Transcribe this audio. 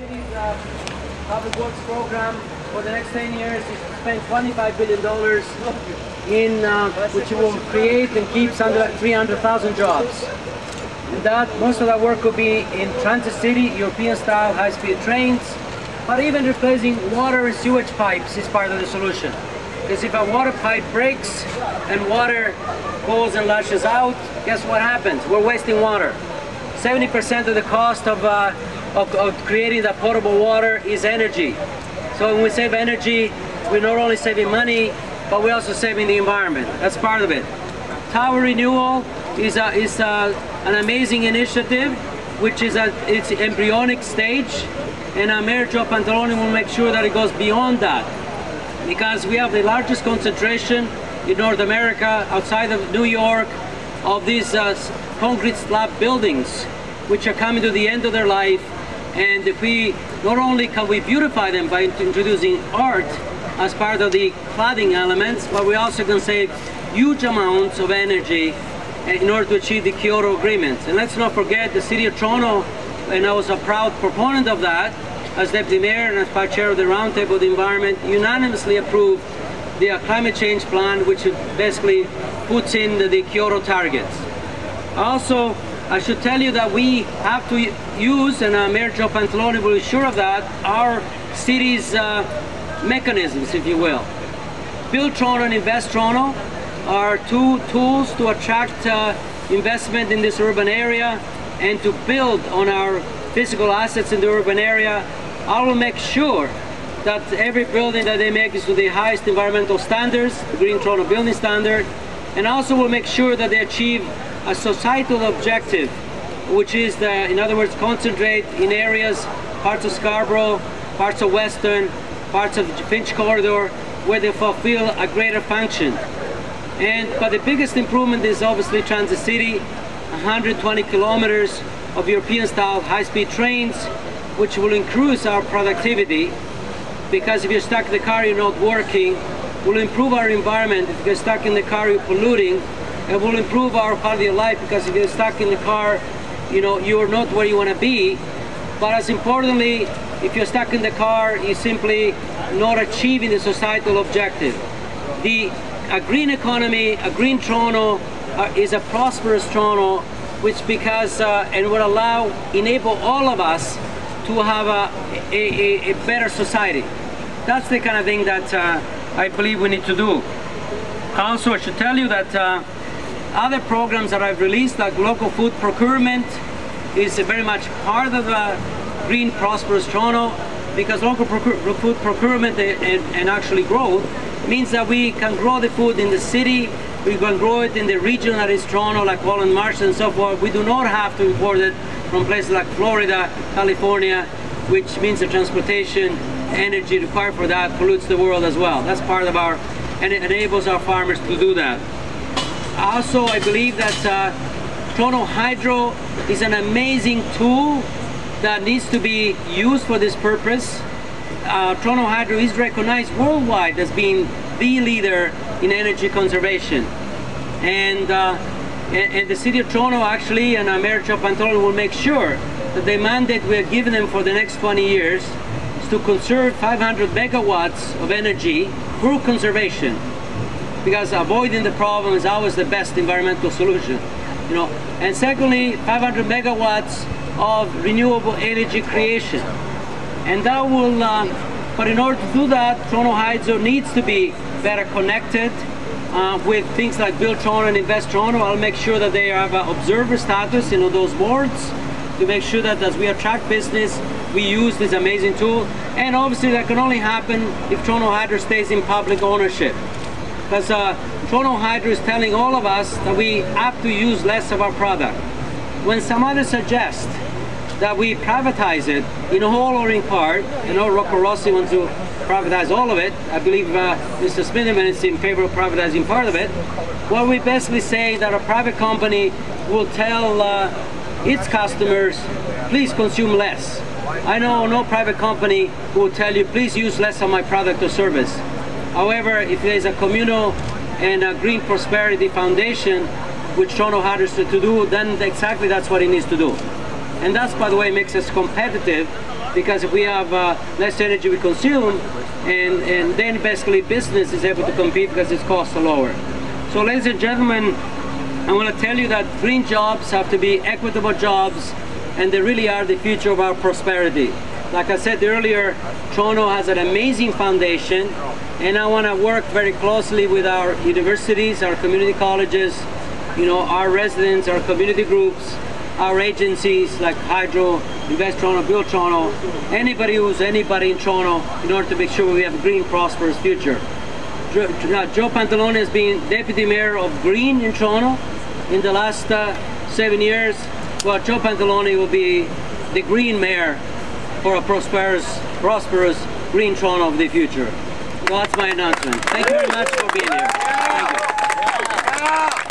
city's public works program for the next 10 years is to spend $25 billion which will create and keep something like 300,000 jobs. And most of that work will be in transit city, European-style high-speed trains, but even replacing water and sewage pipes is part of the solution. Because if a water pipe breaks and water goes and lashes out, guess what happens? We're wasting water. 70% of the cost of creating that potable water is energy. So when we save energy, we're not only saving money, but we're also saving the environment. That's part of it. Tower renewal is an amazing initiative, which is at its embryonic stage, and Mayor Joe Pantalone will make sure that it goes beyond that, because we have the largest concentration in North America, outside of New York, of these concrete slab buildings, which are coming to the end of their life. And if we, not only can we beautify them by introducing art as part of the cladding elements, but we also can save huge amounts of energy in order to achieve the Kyoto agreements. And let's not forget the City of Toronto, and I was a proud proponent of that, as Deputy Mayor and as Vice Chair of the Roundtable of the Environment, unanimously approved the climate change plan, which basically puts in the Kyoto targets. Also, I should tell you that we have to use, and Mayor Joe Pantalone will be sure of that, our city's mechanisms, if you will. Build Toronto and Invest Toronto are two tools to attract investment in this urban area and to build on our physical assets in the urban area. I will make sure that every building that they make is to the highest environmental standards, the Green Toronto Building Standard, and also will make sure that they achieve a societal objective, which is, in other words, concentrate in areas, parts of Scarborough, parts of Western, parts of the Finch Corridor, where they fulfill a greater function. But the biggest improvement is obviously Transit City, 120 kilometers of European-style high-speed trains, which will increase our productivity, because if you're stuck in the car, you're not working. Will improve our environment. If you're stuck in the car, you're polluting. It will improve our quality of life, because if you're stuck in the car, you're not where you want to be. But as importantly, if you're stuck in the car, you're simply not achieving the societal objective. A green economy, a green Toronto is a prosperous Toronto, which and will enable all of us to have a better society. That's the kind of thing that I believe we need to do. Also, I should tell you that other programs that I've released, like local food procurement, is very much part of the green prosperous Toronto, because local food procurement and actually growth means that we can grow the food in the city, we can grow it in the region that is Toronto, like Holland Marsh and so forth. We do not have to import it from places like Florida, California, which means the transportation energy required for that pollutes the world as well. That's part of and it enables our farmers to do that. Also, I believe that Toronto Hydro is an amazing tool that needs to be used for this purpose. Toronto Hydro is recognized worldwide as being the leader in energy conservation. And the City of Toronto actually, and Mayor Joe Pantalone will make sure that the mandate we have given them for the next 20 years is to conserve 500 megawatts of energy through conservation. Because avoiding the problem is always the best environmental solution. And secondly, 500 megawatts of renewable energy creation. And that will, but in order to do that, Toronto Hydro needs to be better connected with things like Build Toronto and Invest Toronto. I'll make sure that they have observer status, those boards, to make sure that as we attract business, we use this amazing tool. And obviously that can only happen if Toronto Hydro stays in public ownership. Because Toronto Hydro is telling all of us that we have to use less of our product. When some others suggest that we privatize it in whole or in part, Rocco Rossi wants to privatize all of it. I believe Mr. Smitherman is in favor of privatizing part of it. Well, we basically say that a private company will tell its customers, please consume less. I know no private company who will tell you, please use less of my product or service. However, if there's a communal and a green prosperity foundation, which Toronto Hydro is to do, then exactly that's what it needs to do. And that's, by the way, makes us competitive because if we have less energy we consume, and then basically business is able to compete because its costs are lower. So ladies and gentlemen, I want to tell you that green jobs have to be equitable jobs, and they really are the future of our prosperity. Like I said earlier, Toronto has an amazing foundation, and I want to work very closely with our universities, our community colleges, you know, our residents, our community groups, our agencies like Hydro, Invest Toronto, Build Toronto, anybody who's anybody in Toronto, in order to make sure we have a green, prosperous future. Joe Pantalone has been Deputy Mayor of Green in Toronto in the last 7 years. Well, Joe Pantalone will be the Green Mayor for a prosperous Green Toronto of the future. So that's my announcement. Thank you very much for being here. Thank you.